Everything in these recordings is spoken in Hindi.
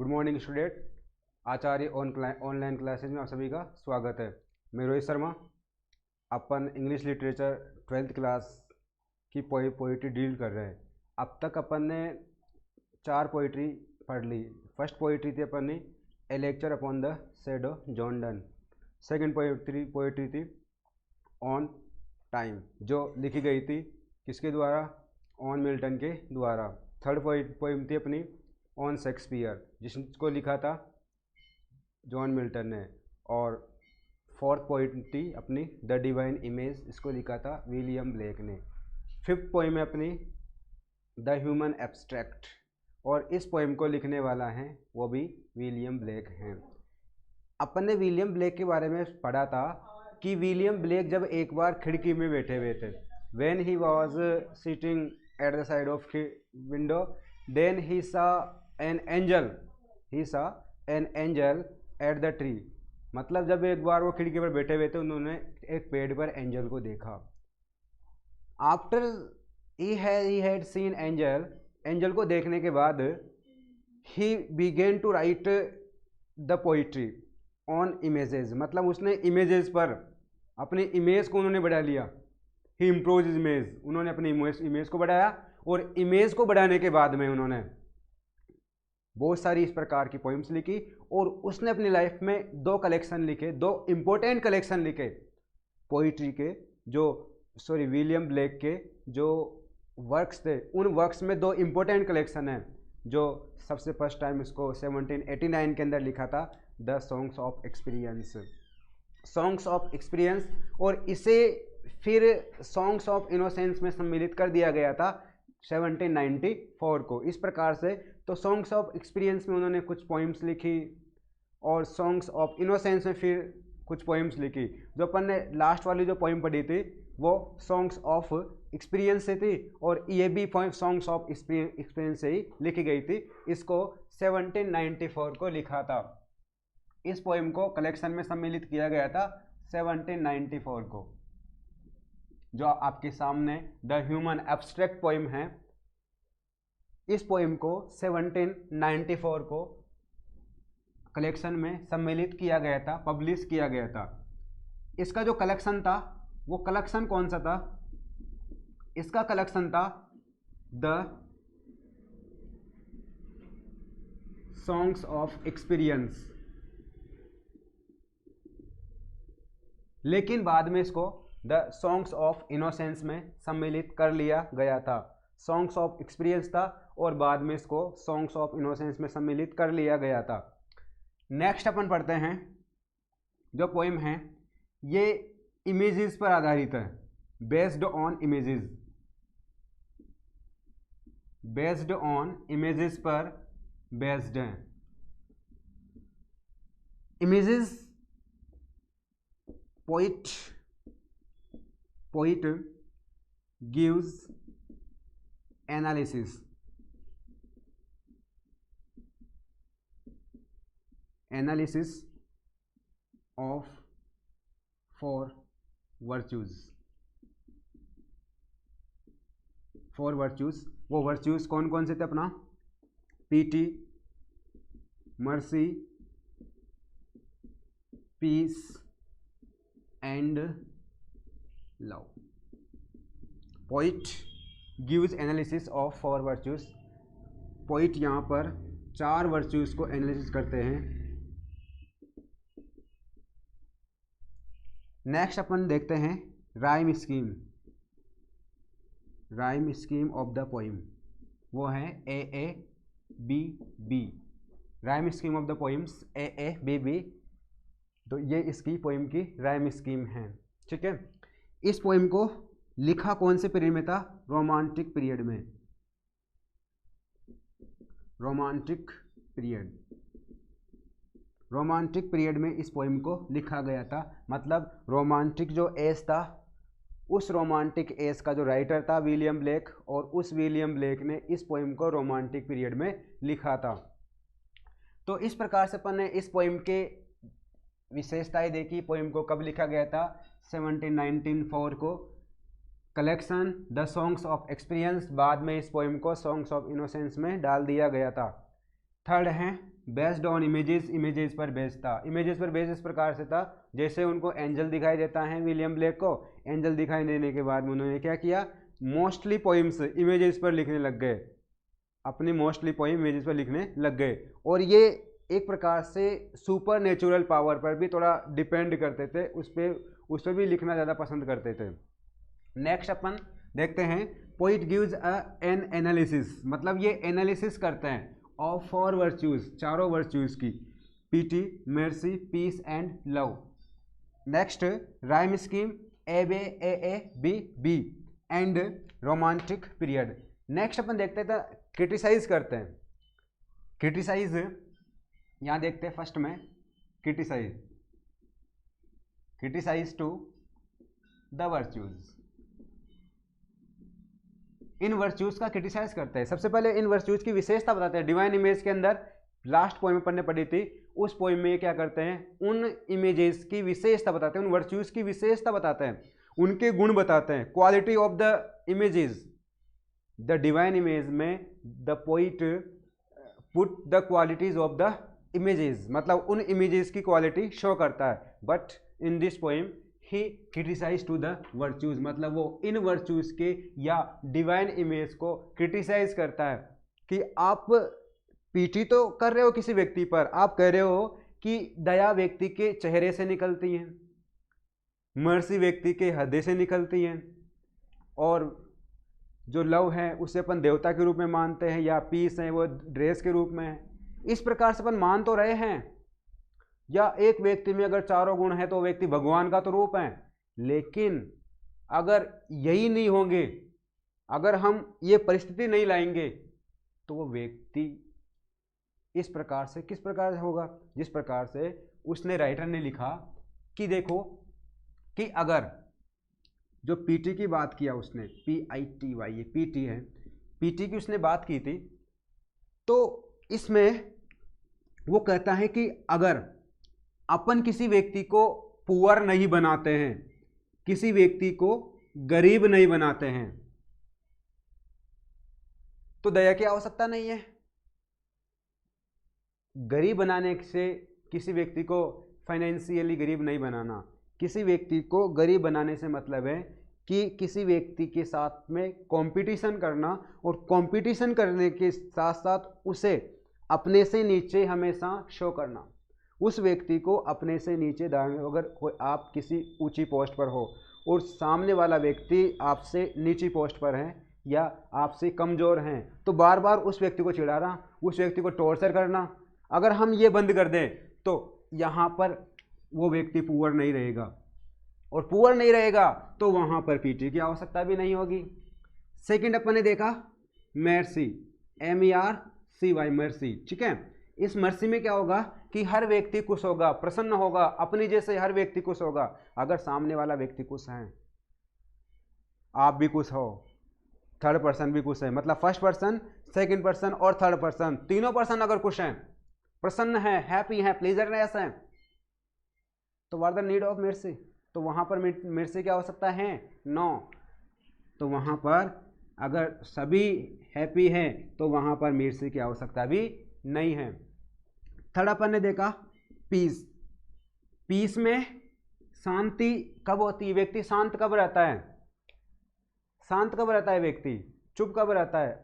Good morning student. Acharya online classes में आप सभी का स्वागत है। मैं रोहित शर्मा। अपन इंग्लिश लिटरेचर 12th क्लास की पोइट्री डील कर रहे हैं। अब तक अपन ने 4 पोइट्री पढ़ ली। फर्स्ट पोइट्री थी अपन ने a lecture upon the shadow John Donne. Second poetry थी ऑन टाइम, जो लिखी गई थी किसके द्वारा? ऑन मिल्टन के द्वारा। थर्ड पोइम थी अपनी ऑन शेक्सपियर, जिसको लिखा था जॉन मिल्टन ने। और फोर्थ पोइम थी अपनी द डिवाइन इमेज, इसको लिखा था विलियम ब्लेक ने। फिफ्थ पोइम है अपनी द ह्यूमन एब्स्ट्रैक्ट, और इस पोइम को लिखने वाला है वो भी विलियम ब्लेक हैं। अपन ने विलियम ब्लेक के बारे में पढ़ा था कि विलियम ब्लेक जब एक बार खिड़की में बैठे हुए थे, when he was sitting at the side of window, then he saw an angel at the tree. मतलब जब एक बार वो खिड़की पर बैठे हुए थे, उन्होंने एक पेड़ पर एंजल को देखा। After he had seen angel को देखने के बाद ही began to write the poetry on images. मतलब उसने इमेजेस पर अपनी इमेज को उन्होंने बढ़ा लिया। ही इम्प्रोव इमेज, उन्होंने अपनी इमेज को बढ़ाया, और इमेज को बढ़ाने के बाद में उन्होंने बहुत सारी इस प्रकार की पोइम्स लिखी। और उसने अपनी लाइफ में 2 कलेक्शन लिखे, 2 इम्पोर्टेंट कलेक्शन लिखे पोइट्री के, विलियम ब्लेक के जो वर्क्स थे। उन वर्क्स में 2 इम्पोर्टेंट कलेक्शन हैं, जो सबसे फर्स्ट टाइम इसको 1789 के अंदर लिखा था, द सॉन्ग्स ऑफ एक्सपीरियंस, और इसे फिर सॉन्ग्स ऑफ इनोसेंस में सम्मिलित कर दिया गया था 1794 को। इस प्रकार से तो सॉन्ग्स ऑफ एक्सपीरियंस में उन्होंने कुछ पोइम्स लिखी, और सॉन्ग्स ऑफ इनोसेंस में फिर कुछ पोइम्स लिखी। जो अपन ने लास्ट वाली जो पोइम पढ़ी थी वो सॉन्ग्स ऑफ एक्सपीरियंस से थी, और ये भी पोइम सॉन्ग्स ऑफ एक्सपीरियंस से ही लिखी गई थी। इसको 1794 को लिखा था। इस पोइम को कलेक्शन में सम्मिलित किया गया था 1794 को। जो आपके सामने द ह्यूमन एब्स्ट्रैक्ट पोइम है, इस पोइम को 1794 को कलेक्शन में सम्मिलित किया गया था, पब्लिश किया गया था। इसका जो कलेक्शन था वो कलेक्शन कौन सा था? इसका कलेक्शन था द सॉन्ग्स ऑफ एक्सपीरियंस, लेकिन बाद में इसको द सॉन्ग्स ऑफ इनोसेंस में सम्मिलित कर लिया गया था। सॉन्ग्स ऑफ एक्सपीरियंस था और बाद में इसको सॉन्ग्स ऑफ इनोसेंस में सम्मिलित कर लिया गया था। नेक्स्ट अपन पढ़ते हैं जो पोइम है, ये इमेजेस पर आधारित है, बेस्ड ऑन इमेजेस पर बेस्ड है। Images poet gives analysis of 4 virtues। 4 virtues, वो virtues कौन कौन से थे अपना? pity, mercy, peace and love। poet gives analysis of 4 virtues। poet यहाँ पर 4 virtues को एनालिसिस करते हैं। नेक्स्ट अपन देखते हैं rhyme scheme of the poem, वो है AABB। Rhyme scheme of the poems AABB, तो ये इसकी पोइम की राइम स्कीम है। ठीक है, इस पोइम को लिखा कौन से पीरियड में था? रोमांटिक पीरियड में इस पोइम को लिखा गया था। मतलब रोमांटिक जो एज था, उस रोमांटिक एज का जो राइटर था विलियम ब्लेक, और उस विलियम ब्लेक ने इस पोइम को रोमांटिक पीरियड में लिखा था। तो इस प्रकार से अपन ने इस पोइम के विशेषताएं देखी। पोइम को कब लिखा गया था? 1794 को। Collection the songs of experience, बाद में इस पोइम को सॉन्ग्स ऑफ इनोसेंस में डाल दिया गया था। थर्ड है बेस्ड ऑन इमेजेस, इमेजेस पर बेस्ड था। इमेजेस पर बेस्ड इस प्रकार से था जैसे उनको एंजल दिखाई देता है विलियम ब्लेक को, एंजल दिखाई देने के बाद उन्होंने क्या किया, मोस्टली पोइम्स इमेजेस पर लिखने लग गए, अपनी मोस्टली पोइम इमेजेस पर लिखने लग गए। और ये एक प्रकार से सुपर नेचुरल पावर पर भी थोड़ा डिपेंड करते थे, उस पर भी लिखना ज़्यादा पसंद करते थे। नेक्स्ट अपन देखते हैं पोइट गिव्स एन एनालिसिस, मतलब ये एनालिसिस करते हैं ऑफ 4 वर्च्यूज, चारों वर्च्यूज की, pity, mercy, peace and love. Next rhyme scheme A B A B B and romantic period. Next अपन देखते हैं क्रिटिसाइज करते हैं, क्रिटिसाइज यहां देखते हैं फर्स्ट में criticise, criticise to the virtues, इन वर्च्यूज का क्रिटिसाइज करते हैं। सबसे पहले इन वर्च्यूज की विशेषता बताते हैं। डिवाइन इमेज के अंदर लास्ट पोइम में पढ़ने पड़ी थी, उस पोइम में क्या करते हैं, उन इमेजेस की विशेषता बताते हैं, उन वर्च्यूज की विशेषता बताते हैं, उनके गुण बताते हैं, quality of the images. The divine image में the poet put the qualities of the images, मतलब उन इमेजेस की क्वालिटी शो करता है। But in this poem he criticise to the virtues, मतलब वो इन वर्च्यूज के या डिवाइन इमेज को क्रिटिसाइज करता है कि आप पीटी तो कर रहे हो किसी व्यक्ति पर, आप कह रहे हो कि दया व्यक्ति के चेहरे से निकलती है, मर्सी व्यक्ति के हृदय से निकलती है, और जो लव है उसे अपन देवता के रूप में मानते हैं, या पीस है वो ड्रेस के रूप में है। इस प्रकार से अपन मान तो रहे हैं, या एक व्यक्ति में अगर चारों गुण है तो व्यक्ति भगवान का तो रूप है, लेकिन अगर यही नहीं होंगे, अगर हम ये परिस्थिति नहीं लाएंगे, तो वो व्यक्ति इस प्रकार से किस प्रकार से होगा, जिस प्रकार से उसने राइटर ने लिखा कि देखो कि अगर जो पीटी की बात किया उसने, PITY, ये पीटी है, पीटी की उसने बात की थी, तो इसमें वो कहता है कि अगर अपन किसी व्यक्ति को पुअर नहीं बनाते हैं, किसी व्यक्ति को गरीब नहीं बनाते हैं, तो दया की आवश्यकता नहीं है। गरीब बनाने से, किसी व्यक्ति को फाइनेंशियली गरीब नहीं बनाना, किसी व्यक्ति को गरीब बनाने से मतलब है कि किसी व्यक्ति के साथ में कंपटीशन करना, और कंपटीशन करने के साथ साथ उसे अपने से नीचे हमेशा शो करना, उस व्यक्ति को अपने से नीचे दाएं। अगर कोई आप किसी ऊंची पोस्ट पर हो और सामने वाला व्यक्ति आपसे नीची पोस्ट पर है या आपसे कमज़ोर हैं, तो बार बार उस व्यक्ति को चिढ़ाना, उस व्यक्ति को टॉर्चर करना, अगर हम ये बंद कर दें तो यहाँ पर वो व्यक्ति पुअर नहीं रहेगा, और पुअर नहीं रहेगा तो वहाँ पर पीटी की आवश्यकता भी नहीं होगी। सेकंड अपन ने देखा मर्सी, MERCY, मर्सी, ठीक है। इस मर्सी में क्या होगा कि हर व्यक्ति खुश होगा, प्रसन्न होगा, अपनी जैसे हर व्यक्ति खुश होगा। अगर सामने वाला व्यक्ति खुश है, आप भी खुश हो, थर्ड पर्सन भी खुश है, मतलब फर्स्ट पर्सन, सेकंड पर्सन और थर्ड पर्सन, तीनों पर्सन अगर खुश हैं, प्रसन्न है, हैप्पी है, प्लेजरनेस है, तो what the need of mercy, तो वहां पर मर्सी की आवश्यकता है नो। तो वहां पर अगर सभी हैप्पी हैं तो वहां पर मर्सी की आवश्यकता भी नहीं है। थर्ड अपन ने देखा पीस, पीस में शांति कब होती है, व्यक्ति शांत कब रहता है, शांत कब रहता है व्यक्ति, चुप कब रहता है,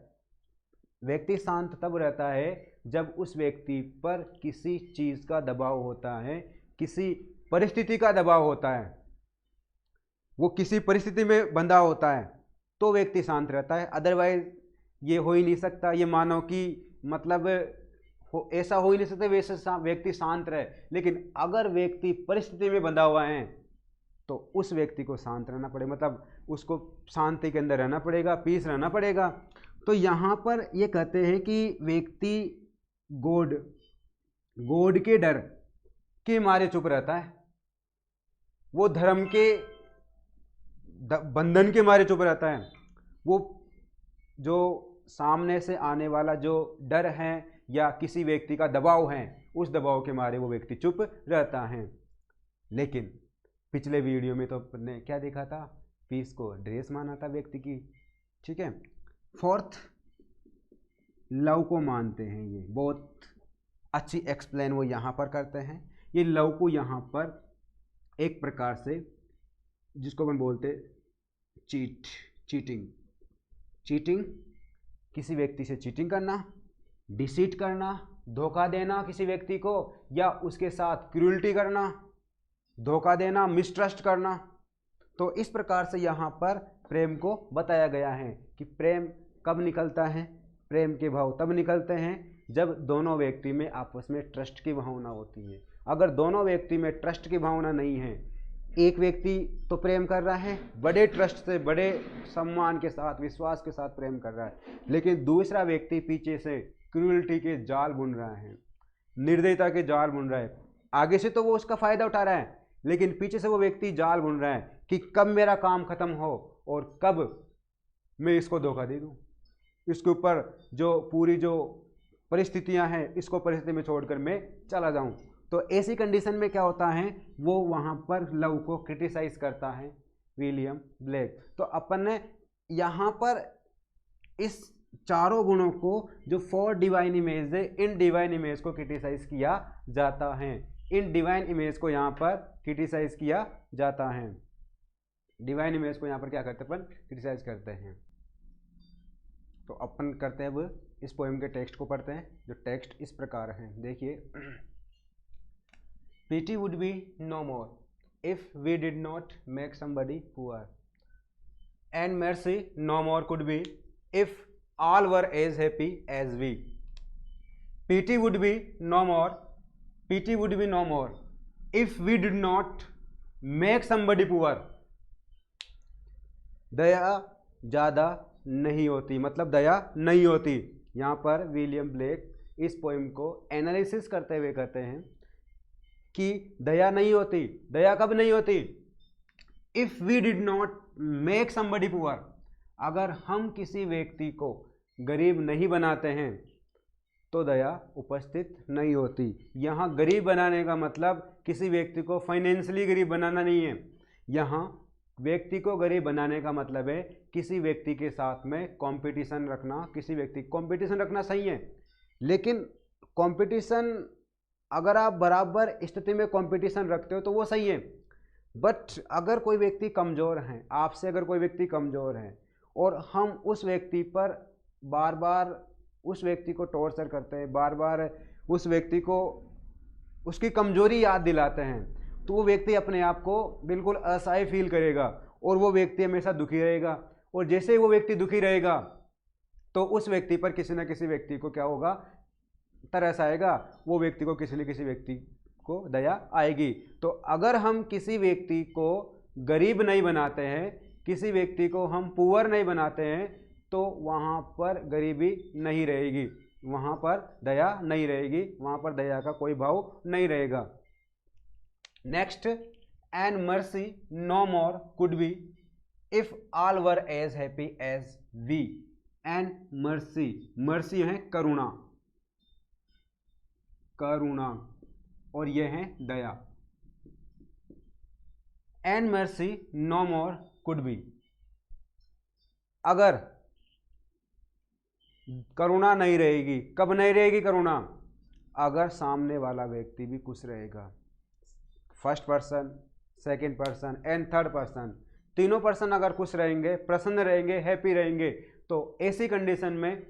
व्यक्ति शांत तब रहता है जब उस व्यक्ति पर किसी चीज का दबाव होता है, किसी परिस्थिति का दबाव होता है, वो किसी परिस्थिति में बंधा होता है, तो व्यक्ति शांत रहता है। अदरवाइज ये हो ही नहीं सकता, ये मानो कि मतलब ऐसा हो ही नहीं सकता वैसे व्यक्ति शांत रहे। लेकिन अगर व्यक्ति परिस्थिति में बंधा हुआ है तो उस व्यक्ति को शांत रहना पड़ेगा, मतलब उसको शांति के अंदर रहना पड़ेगा, पीस रहना पड़ेगा। तो यहाँ पर ये कहते हैं कि व्यक्ति गॉड के डर के मारे चुप रहता है, वो धर्म के बंधन के मारे चुप रहता है, वो जो सामने से आने वाला जो डर है या किसी व्यक्ति का दबाव है, उस दबाव के मारे वो व्यक्ति चुप रहता है। लेकिन पिछले वीडियो में तो आपने क्या देखा था, पीस को ड्रेस माना था व्यक्ति की, ठीक है। फोर्थ लव को मानते हैं। ये बहुत अच्छी एक्सप्लेन वो यहाँ पर करते हैं। ये लव को यहाँ पर एक प्रकार से जिसको अपन बोलते चीटिंग किसी व्यक्ति से चीटिंग करना, डिसीट करना, धोखा देना किसी व्यक्ति को, या उसके साथ क्रूरल्टी करना, धोखा देना, मिसट्रस्ट करना। तो इस प्रकार से यहाँ पर प्रेम को बताया गया है कि प्रेम कब निकलता है। प्रेम के भाव तब निकलते हैं जब दोनों व्यक्ति में आपस में ट्रस्ट की भावना होती है। अगर दोनों व्यक्ति में ट्रस्ट की भावना नहीं है, एक व्यक्ति तो प्रेम कर रहा है बड़े ट्रस्ट से, बड़े सम्मान के साथ, विश्वास के साथ प्रेम कर रहा है, लेकिन दूसरा व्यक्ति पीछे से क्रूरल्टी के जाल बुन रहा है, निर्दयता के जाल बुन रहा है। आगे से तो वो उसका फायदा उठा रहा है, लेकिन पीछे से वो व्यक्ति जाल बुन रहा है कि कब मेरा काम खत्म हो और कब मैं इसको धोखा दे दूं, इसके ऊपर जो पूरी जो परिस्थितियां हैं इसको परिस्थिति में छोड़कर मैं चला जाऊं। तो ऐसी कंडीशन में क्या होता है, वो वहां पर लव को क्रिटिसाइज करता है विलियम ब्लेक। तो अपन ने यहाँ पर इस चारों गुणों को जो 4 डिवाइन इमेज है, इन डिवाइन इमेज को क्रिटिसाइज किया जाता है। इन डिवाइन इमेज को यहाँ पर क्रिटिसाइज किया जाता है। डिवाइन इमेज को यहाँ पर क्या करते हैं, अपन क्रिटिसाइज करते हैं। तो अपन करते हैं अब इस पोएम के टेक्स्ट को पढ़ते हैं। जो टेक्स्ट इस प्रकार है, देखिए। Pity would be no more if we did not make somebody poor, and mercy no more could be if all were as happy as we. Pity would be no more, pity would be no more if we did not make somebody poor. दया ज़्यादा नहीं होती, मतलब दया नहीं होती। यहाँ पर विलियम ब्लेक इस पोएम को एनालिसिस करते हुए कहते हैं कि दया नहीं होती। दया कब नहीं होती? If we did not make somebody poor, अगर हम किसी व्यक्ति को गरीब नहीं बनाते हैं तो दया उपस्थित नहीं होती। यहाँ गरीब बनाने का मतलब किसी व्यक्ति को फाइनेंशियली गरीब बनाना नहीं है। यहाँ व्यक्ति को गरीब बनाने का मतलब है किसी व्यक्ति के साथ में कंपटीशन रखना। किसी व्यक्ति कंपटीशन रखना सही है, लेकिन कंपटीशन अगर आप बराबर स्थिति में कंपटीशन रखते हो तो वो सही है। बट अगर कोई व्यक्ति कमज़ोर है, आपसे अगर कोई व्यक्ति कमज़ोर है और हम उस व्यक्ति पर बार बार उस व्यक्ति को टॉर्चर करते हैं, बार बार उस व्यक्ति को उसकी कमज़ोरी याद दिलाते हैं, तो वो व्यक्ति अपने आप को बिल्कुल असहाय फील करेगा और वो व्यक्ति हमेशा दुखी रहेगा। और जैसे ही वो व्यक्ति दुखी रहेगा तो उस व्यक्ति पर किसी न किसी व्यक्ति को क्या होगा, तरस आएगा। वो व्यक्ति को किसी न किसी व्यक्ति को दया आएगी। तो अगर हम किसी व्यक्ति को गरीब नहीं बनाते हैं, किसी व्यक्ति को हम पुअर नहीं बनाते हैं, तो वहाँ पर गरीबी नहीं रहेगी, वहाँ पर दया नहीं रहेगी, वहाँ पर दया का कोई भाव नहीं रहेगा। Next, and mercy no more could be if all were as happy as we. And mercy, mercy है करुणा, करुणा, और यह है दया। And mercy no more could be, अगर करुणा नहीं रहेगी, कब नहीं रहेगी करुणा? अगर सामने वाला व्यक्ति भी खुश रहेगा। First person, second person and third person, तीनों पर्सन अगर खुश रहेंगे, प्रसन्न रहेंगे, हैप्पी रहेंगे, तो ऐसी कंडीशन में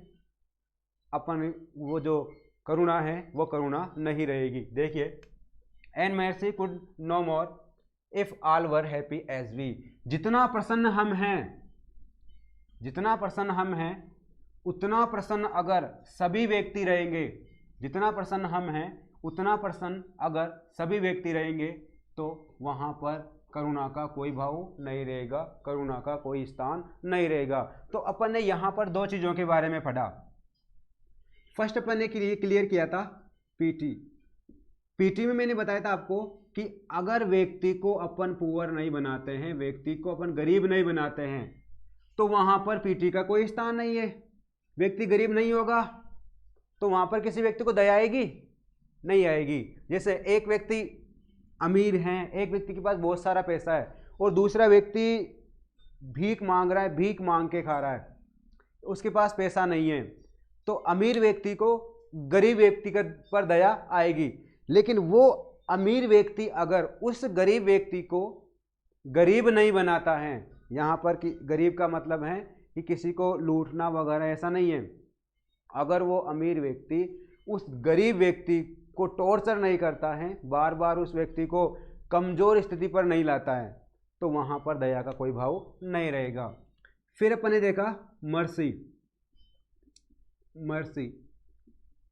अपन वो जो करुणा है वो करुणा नहीं रहेगी। देखिए, and mercy could no more if all were happy as we. जितना प्रसन्न हम हैं, जितना प्रसन्न हम हैं, उतना प्रसन्न अगर सभी व्यक्ति रहेंगे, जितना प्रसन्न हम हैं उतना प्रसन्न अगर सभी व्यक्ति रहेंगे, तो वहाँ पर करुणा का कोई भाव नहीं रहेगा, करुणा का कोई स्थान नहीं रहेगा। तो अपन ने यहाँ पर दो चीज़ों के बारे में पढ़ा। फर्स्ट अपन ने क्लियर किया था पीटी। पीटी में मैंने बताया था आपको कि अगर व्यक्ति को अपन पुअर नहीं बनाते हैं, व्यक्ति को अपन गरीब नहीं बनाते हैं, तो वहाँ पर पीटी का कोई स्थान नहीं है। व्यक्ति गरीब नहीं होगा तो वहाँ पर किसी व्यक्ति को दया आएगी? नहीं आएगी। जैसे एक व्यक्ति अमीर है, एक व्यक्ति के पास बहुत सारा पैसा है और दूसरा व्यक्ति भीख मांग रहा है, भीख मांग के खा रहा है, उसके पास पैसा नहीं है, तो अमीर व्यक्ति को गरीब व्यक्ति पर दया आएगी। लेकिन वो अमीर व्यक्ति अगर उस गरीब व्यक्ति को गरीब नहीं बनाता है, यहाँ पर कि गरीब का मतलब है कि किसी को लूटना वगैरह ऐसा नहीं है, अगर वो अमीर व्यक्ति उस गरीब व्यक्ति को टॉर्चर नहीं करता है, बार बार उस व्यक्ति को कमज़ोर स्थिति पर नहीं लाता है, तो वहाँ पर दया का कोई भाव नहीं रहेगा। फिर अपन ने देखा मर्सी। मर्सी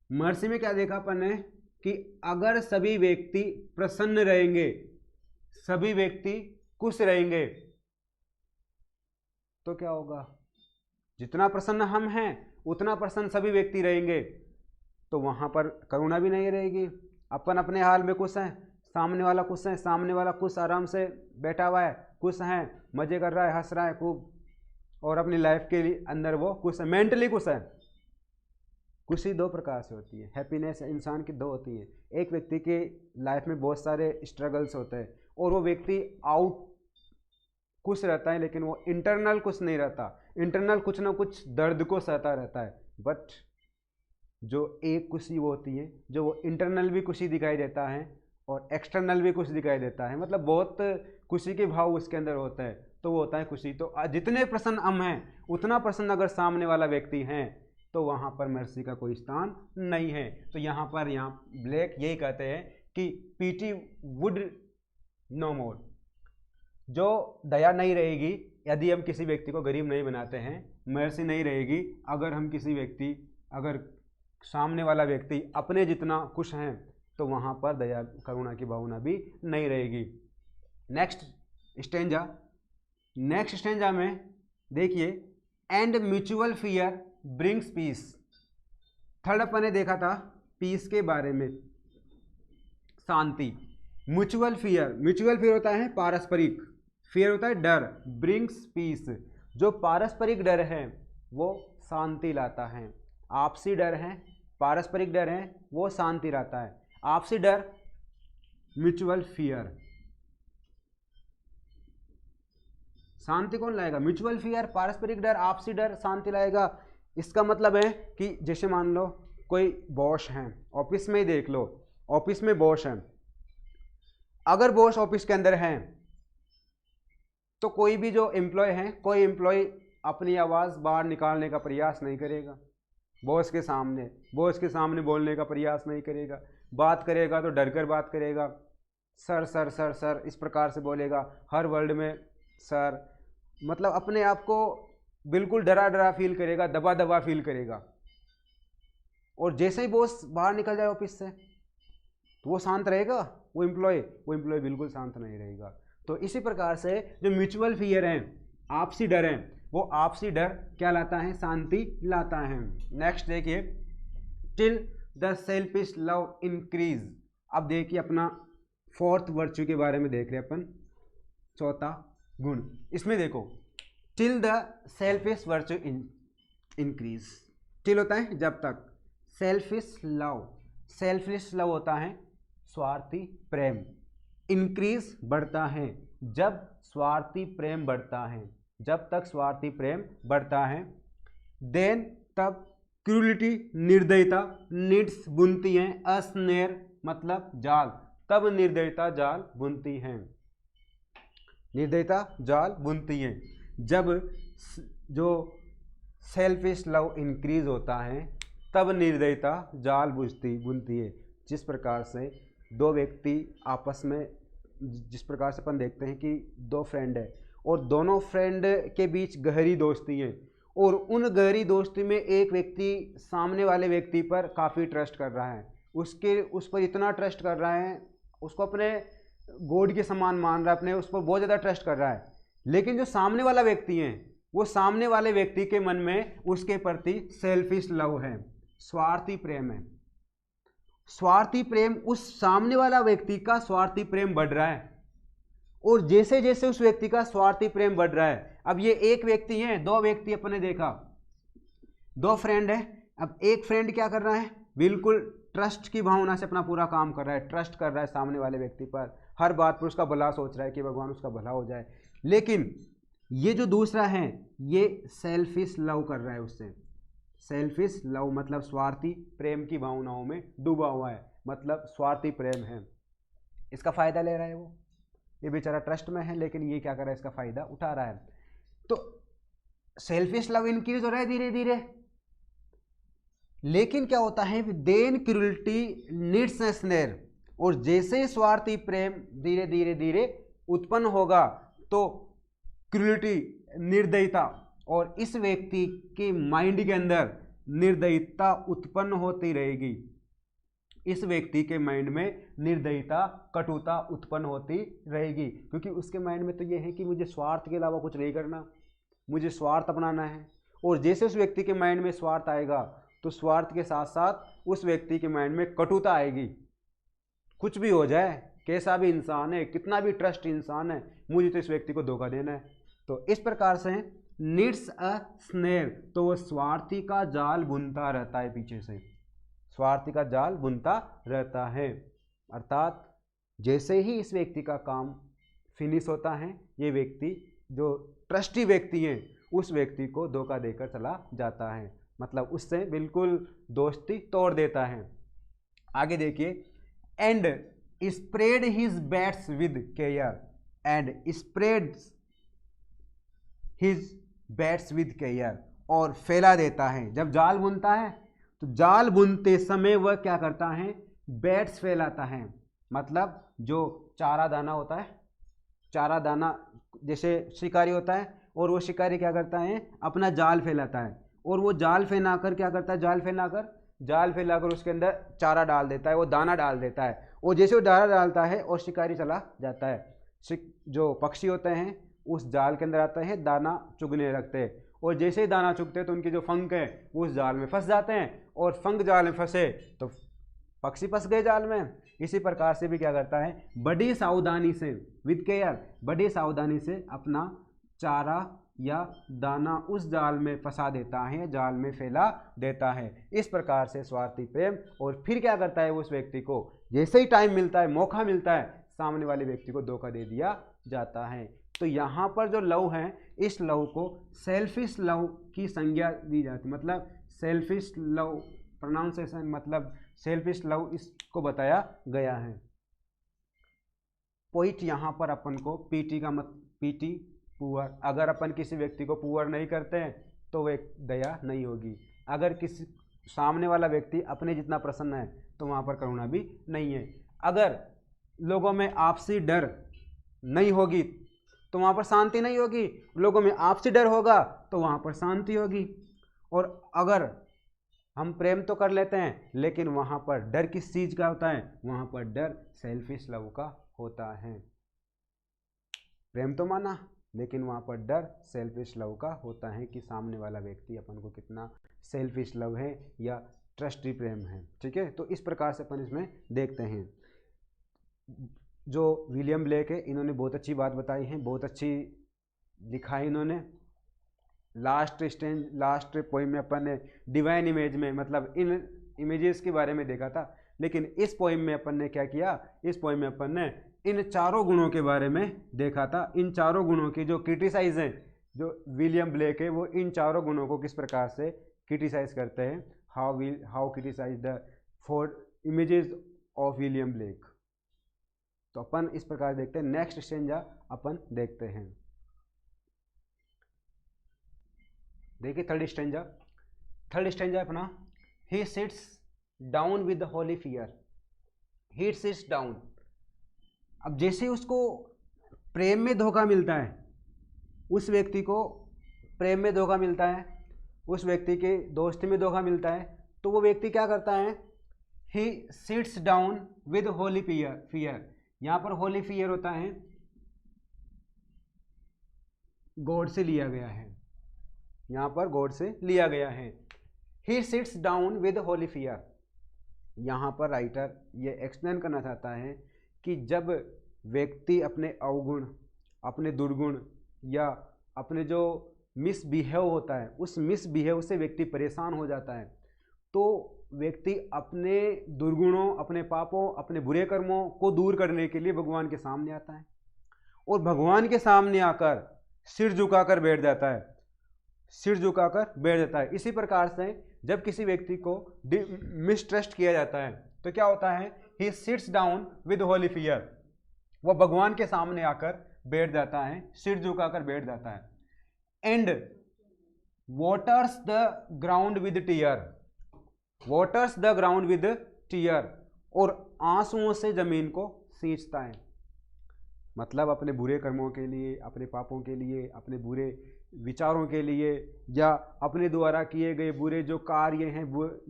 मर्सी में क्या देखा अपन ने कि अगर सभी व्यक्ति प्रसन्न रहेंगे, सभी व्यक्ति खुश रहेंगे, तो क्या होगा, जितना प्रसन्न हम हैं उतना प्रसन्न सभी व्यक्ति रहेंगे, तो वहाँ पर करुणा भी नहीं रहेगी। अपन अपने हाल में खुश हैं, सामने वाला खुश है, सामने वाला खुश आराम से बैठा हुआ है, खुश हैं, मज़े कर रहा है, हंस रहा है खूब, और अपनी लाइफ के लिए अंदर वो खुश है, मेंटली खुश है। खुशी दो प्रकार से होती है, हैप्पीनेस इंसान की दो होती है। एक व्यक्ति के लाइफ में बहुत सारे स्ट्रगल्स होते हैं और वो व्यक्ति आउट खुश रहता है, लेकिन वो इंटरनल खुश नहीं रहता, इंटरनल कुछ ना कुछ दर्द को सहता रहता है। बट जो एक खुशी वो होती है जो वो इंटरनल भी खुशी दिखाई देता है और एक्सटर्नल भी खुश दिखाई देता है, मतलब बहुत खुशी के भाव उसके अंदर होता है, तो वो होता है खुशी। तो जितने प्रसन्न हम हैं उतना प्रसन्न अगर सामने वाला व्यक्ति है तो वहाँ पर मर्सी का कोई स्थान नहीं है। तो यहाँ ब्लैक यही कहते हैं कि पीटी वुड नो मोर, जो दया नहीं रहेगी यदि हम किसी व्यक्ति को गरीब नहीं बनाते हैं, मर्सी नहीं रहेगी अगर हम किसी व्यक्ति, अगर सामने वाला व्यक्ति अपने जितना खुश हैं, तो वहाँ पर दया करुणा की भावना भी नहीं रहेगी। नेक्स्ट स्टेंजा में देखिए, and mutual fear brings peace. Third अपन ने देखा था पीस के बारे में, शांति। म्यूचुअल फियर होता है पारस्परिक, फियर होता है डर, ब्रिंग्स पीस, जो पारस्परिक डर है वो शांति लाता है। आपसी डर है, पारस्परिक डर है, वो शांति लाता है। आपसी डर म्यूचुअल फियर, शांति कौन लाएगा? म्यूचुअल फियर, पारस्परिक डर, आपसी डर शांति लाएगा। इसका मतलब है कि जैसे मान लो कोई बॉस हैं, ऑफिस में ही देख लो, ऑफिस में बॉस हैं, अगर बॉस ऑफिस के अंदर हैं तो कोई भी जो एम्प्लॉय हैं, कोई एम्प्लॉय अपनी आवाज़ बाहर निकालने का प्रयास नहीं करेगा, बॉस के सामने बोलने का प्रयास नहीं करेगा, बात करेगा तो डर कर बात करेगा, सर सर सर सर इस प्रकार से बोलेगा, हर वर्ड में सर, मतलब अपने आप को बिल्कुल डरा डरा फील करेगा, दबा दबा फील करेगा। और जैसे ही बॉस बाहर निकल जाए ऑफिस से तो वो शांत रहेगा, वो एम्प्लॉय बिल्कुल शांत नहीं रहेगा। तो इसी प्रकार से जो म्यूचुअल फियर हैं, आपसी डर हैं, वो आपसी डर क्या लाता है? शांति लाता है। नेक्स्ट देखिए, till the selfish love increase. अब देखिए अपना फोर्थ वर्च्यू के बारे में देख रहे हैं अपन, चौथा गुण। इसमें देखो, till the selfish virtue increase. Till होता है जब तक, सेल्फिश लव होता है स्वार्थी प्रेम, इंक्रीज बढ़ता है जब स्वार्थी प्रेम बढ़ता है, जब तक स्वार्थी प्रेम बढ़ता है। देन तब क्रूलिटी निर्दयता नीड्स बुनती हैं, अस्नेर मतलब जाल, तब निर्दयता जाल बुनती हैं, निर्दयता जाल बुनती हैं। जब जो सेल्फिश लव इंक्रीज होता है तब निर्दयता जाल बुनती है। जिस प्रकार से दो व्यक्ति आपस में, जिस प्रकार से अपन देखते हैं कि दो फ्रेंड है और दोनों फ्रेंड के बीच गहरी दोस्ती है, और उन गहरी दोस्ती में एक व्यक्ति सामने वाले व्यक्ति पर काफ़ी ट्रस्ट कर रहा है, उस पर इतना ट्रस्ट कर रहा है, उसको अपने गॉड के समान मान रहा है, अपने उस पर बहुत ज़्यादा ट्रस्ट कर रहा है। लेकिन जो सामने वाला व्यक्ति है, वो सामने वाले व्यक्ति के मन में उसके प्रति सेल्फिश लव है, स्वार्थी प्रेम है। स्वार्थी प्रेम, उस सामने वाला व्यक्ति का स्वार्थी प्रेम बढ़ रहा है, और जैसे जैसे उस व्यक्ति का स्वार्थी प्रेम बढ़ रहा है, अब ये एक व्यक्ति है, दो व्यक्ति अपने देखा, दो फ्रेंड है। अब एक फ्रेंड क्या कर रहा है? बिल्कुल ट्रस्ट की भावना से अपना पूरा काम कर रहा है, ट्रस्ट कर रहा है सामने वाले व्यक्ति पर, हर बात पर उसका भला सोच रहा है कि भगवान उसका भला हो जाए। लेकिन ये जो दूसरा है, ये सेल्फिश लव कर रहा है उससे, सेल्फिश लव मतलब स्वार्थी प्रेम की भावनाओं में डूबा हुआ है, मतलब स्वार्थी प्रेम है, इसका फायदा ले रहा है वो। ये बेचारा ट्रस्ट में है लेकिन ये क्या कर रहा है, इसका फायदा उठा रहा है। तो सेल्फिश लव इंक्रीज हो रहा है धीरे धीरे, लेकिन क्या होता है, then cruelty needs a snare, और जैसे स्वार्थी प्रेम धीरे धीरे धीरे उत्पन्न होगा तो क्रूरटी निर्दयता, और इस व्यक्ति के माइंड के अंदर निर्दयता उत्पन्न होती रहेगी, इस व्यक्ति के माइंड में निर्दयता कटुता उत्पन्न होती रहेगी, क्योंकि उसके माइंड में तो ये है कि मुझे स्वार्थ के अलावा कुछ नहीं करना, मुझे स्वार्थ अपनाना है। और जैसे उस व्यक्ति के माइंड में स्वार्थ आएगा तो स्वार्थ के साथ साथ उस व्यक्ति के माइंड में कटुता आएगी। कुछ भी हो जाए, कैसा भी इंसान है, कितना भी ट्रस्ट इंसान है, मुझे तो इस व्यक्ति को धोखा देना है। तो इस प्रकार से नीड्स अ स्नेर, तो वो स्वार्थी का जाल बुनता रहता है, पीछे से स्वार्थी का जाल बुनता रहता है। अर्थात जैसे ही इस व्यक्ति का काम फिनिश होता है, ये व्यक्ति जो ट्रस्टी व्यक्ति है उस व्यक्ति को धोखा देकर चला जाता है, मतलब उससे बिल्कुल दोस्ती तोड़ देता है। आगे देखिए, and spread his bats with care, and spreads his bats with care, और फैला देता है। जब जाल बुनता है तो जाल बुनते समय वह क्या करता है, बैट्स फैलाता है, मतलब जो चारा दाना होता है, चारा दाना जैसे शिकारी होता है, और वो शिकारी क्या करता है, अपना जाल फैलाता है, और वो जाल फैलाकर क्या करता है, जाल फैलाकर उसके अंदर चारा डाल देता है, वो दाना डाल देता है, और जैसे वो दाना डालता है और शिकारी चला जाता है, जो पक्षी होते हैं उस जाल के अंदर आते हैं, दाना चुगने लगते हैं, और जैसे ही दाना चुगते हैं तो उनके जो फंक हैं वो उस जाल में फंस जाते हैं, और फंक जाल में फंसे तो पक्षी फंस गए जाल में। इसी प्रकार से भी क्या करता है, बड़ी सावधानी से विद केयर, बड़ी सावधानी से अपना चारा या दाना उस जाल में फंसा देता है, जाल में फैला देता है। इस प्रकार से स्वार्थी प्रेम, और फिर क्या करता है, उस व्यक्ति को जैसे ही टाइम मिलता है, मौका मिलता है, सामने वाले व्यक्ति को धोखा दे दिया जाता है। तो यहाँ पर जो लव है, इस लव को सेल्फिश लव की संज्ञा दी जाती, मतलब सेल्फिश लव प्रोनाउंसिएशन मतलब सेल्फिश लव इसको बताया गया है। पॉइंट यहाँ पर अपन को पीटी का पीटी पुअर, अगर अपन किसी व्यक्ति को पुअर नहीं करते हैं तो वे दया नहीं होगी। अगर किसी सामने वाला व्यक्ति अपने जितना प्रसन्न है तो वहाँ पर करुणा भी नहीं है। अगर लोगों में आपसी डर नहीं होगी तो वहाँ पर शांति नहीं होगी, लोगों में आपसी डर होगा तो वहाँ पर शांति होगी। और अगर हम प्रेम तो कर लेते हैं लेकिन वहाँ पर डर किस चीज़ का होता है, वहाँ पर डर सेल्फिश लव का होता है। प्रेम तो माना लेकिन वहाँ पर डर सेल्फिश लव का होता है कि सामने वाला व्यक्ति अपन को कितना सेल्फिश लव है या ट्रस्टी प्रेम है। ठीक है, तो इस प्रकार से अपन इसमें देखते हैं। जो विलियम ब्लेक है, इन्होंने बहुत अच्छी बात बताई है, बहुत अच्छी लिखा है इन्होंने। लास्ट पोइम में अपन ने डिवाइन इमेज में मतलब इन इमेजेस के बारे में देखा था, लेकिन इस पोइम में अपन ने क्या किया, इस पोइम में अपन ने इन चारों गुणों के बारे में देखा था। इन चारों गुणों की जो क्रिटिसाइज हैं, जो विलियम ब्लेक है वो इन चारों गुणों को किस प्रकार से क्रिटिसाइज करते हैं, how criticise the 4 images of William Blake. तो अपन इस प्रकार देखते हैं। नेक्स्ट स्टेंजा अपन देखते हैं। देखिए थर्ड स्टेंजा अपना, he sits down with the Holi fear, he sits down. अब जैसे उसको प्रेम में धोखा मिलता है, उस व्यक्ति को प्रेम में धोखा मिलता है, उस व्यक्ति के दोस्ती में धोखा मिलता है, तो वो व्यक्ति क्या करता है, he sits down with Holi fear. यहाँ पर होली फियर होता है गॉड से लिया गया है, यहाँ पर गॉड से लिया गया है। He sits down with Holi fear. यहाँ पर राइटर ये एक्सप्लेन करना चाहता है कि जब व्यक्ति अपने अवगुण, अपने दुर्गुण या अपने जो मिसबिहेव होता है, उस मिसबिहेव से व्यक्ति परेशान हो जाता है, तो व्यक्ति अपने दुर्गुणों, अपने पापों, अपने बुरे कर्मों को दूर करने के लिए भगवान के सामने आता है, और भगवान के सामने आकर सिर झुकाकर बैठ जाता है, सिर झुकाकर बैठ जाता है। इसी प्रकार से जब किसी व्यक्ति को मिसट्रस्ट किया जाता है तो क्या होता है, he sits down with Holi fear, वो भगवान के सामने आकर बैठ जाता है, सिर झुकाकर बैठ जाता है। And waters the ground with tear, waters the ground with tear, और आंसुओं से जमीन को सींचता है। मतलब अपने बुरे कर्मों के लिए, अपने पापों के लिए, अपने बुरे विचारों के लिए, या अपने द्वारा किए गए बुरे जो कार्य हैं,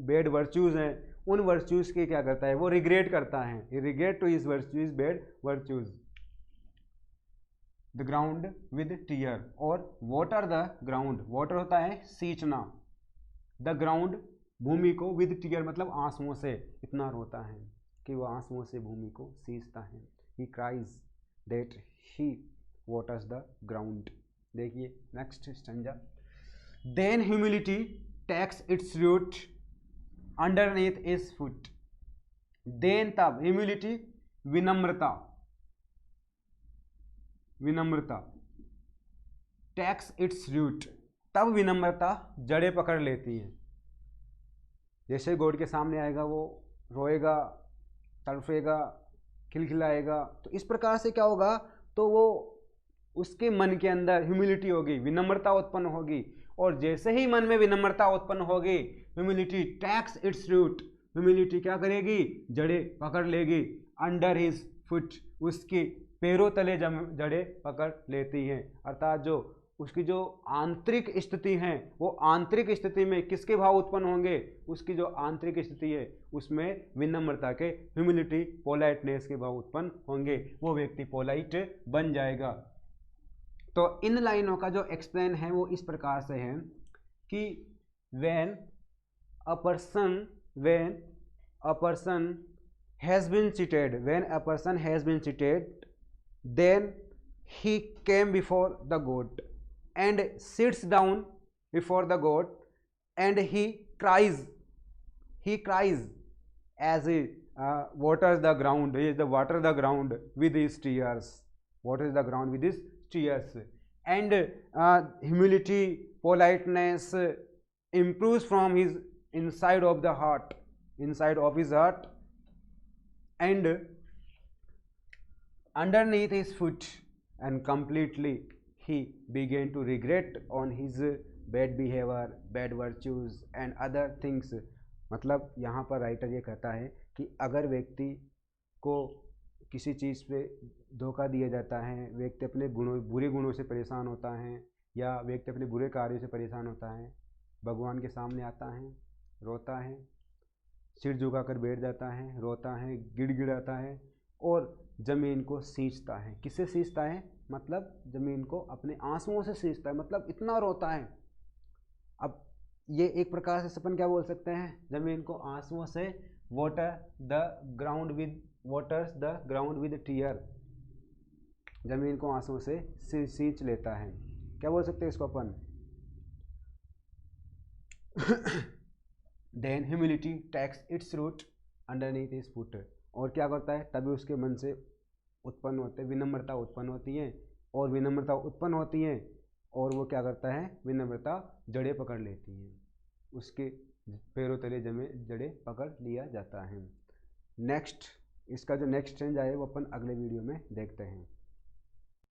बैड वर्च्यूज हैं, उन वर्च्यूज के क्या करता है, वो रिग्रेट करता है, regret to his virtues, bad virtues. The ground with tear, और वाटर द ग्राउंड, वाटर होता है सींचना, द ग्राउंड भूमि को, विद टीयर मतलब आंसुओं से, इतना रोता है कि वो आंसुओं से भूमि को सींचता है। He cries that he waters the ground. देखिए next stanza. Then humility takes its root underneath his foot. Then तब, ह्यूमिलिटी विनम्रता, विनम्रता, टेक्स इट्स रूट तब विनम्रता जड़ें पकड़ लेती है। जैसे गॉड के सामने आएगा वो रोएगा, तड़फेगा, खिलखिलाएगा, तो इस प्रकार से क्या होगा, तो वो उसके मन के अंदर ह्यूमिलिटी होगी, विनम्रता उत्पन्न होगी, और जैसे ही मन में विनम्रता उत्पन्न होगी, humility takes its root, humility क्या करेगी, जड़ें पकड़ लेगी, अंडर हिज फुट, उसके पैरों तले जड़ें पकड़ लेती हैं। अर्थात जो उसकी जो आंतरिक स्थिति है, वो आंतरिक स्थिति में किसके भाव उत्पन्न होंगे, उसकी जो आंतरिक स्थिति है उसमें विनम्रता के, ह्यूमिलिटी, पोलाइटनेस के भाव उत्पन्न होंगे, वो व्यक्ति पोलाइट बन जाएगा। तो इन लाइनों का जो एक्सप्लेन है वो इस प्रकार से है कि when a person has been cheated, when a person has been cheated, then he came before the God and sits down before the God and he cries as he waters the ground, he is the water the ground with his tears, waters the ground with his tears, and humility, politeness improves from his inside of the heart, inside of his heart, and underneath his foot, and completely he began to regret on his bad behavior, bad virtues and other things। मतलब यहाँ पर राइटर ये कहता है कि अगर व्यक्ति को किसी चीज़ पे धोखा दिया जाता है, व्यक्ति अपने बुरे गुणों से परेशान होता है, या व्यक्ति अपने बुरे कार्यों से परेशान होता है, भगवान के सामने आता है, रोता है, सिर झुकाकर बैठ जाता है, रोता है, गिड़गिड़ाता है, और ज़मीन को सींचता है। किससे सींचता है, मतलब ज़मीन को अपने आंसुओं से सींचता है, मतलब इतना रोता है। अब ये एक प्रकार से अपन क्या बोल सकते हैं, ज़मीन को आंसुओं से, waters the ground with tear, ज़मीन को आंसुओं से सींच लेता है। क्या बोल सकते हैं इसको अपन, then humility takes its root underneath his foot, और क्या करता है, तभी उसके मन से उत्पन्न होते, विनम्रता उत्पन्न होती है, और विनम्रता उत्पन्न होती है, और वो क्या करता है, विनम्रता जड़ें पकड़ लेती है, उसके पैरों तले जड़ें पकड़ लिया जाता है। नेक्स्ट, इसका जो नेक्स्ट चेंज आए वो अपन अगले वीडियो में देखते हैं।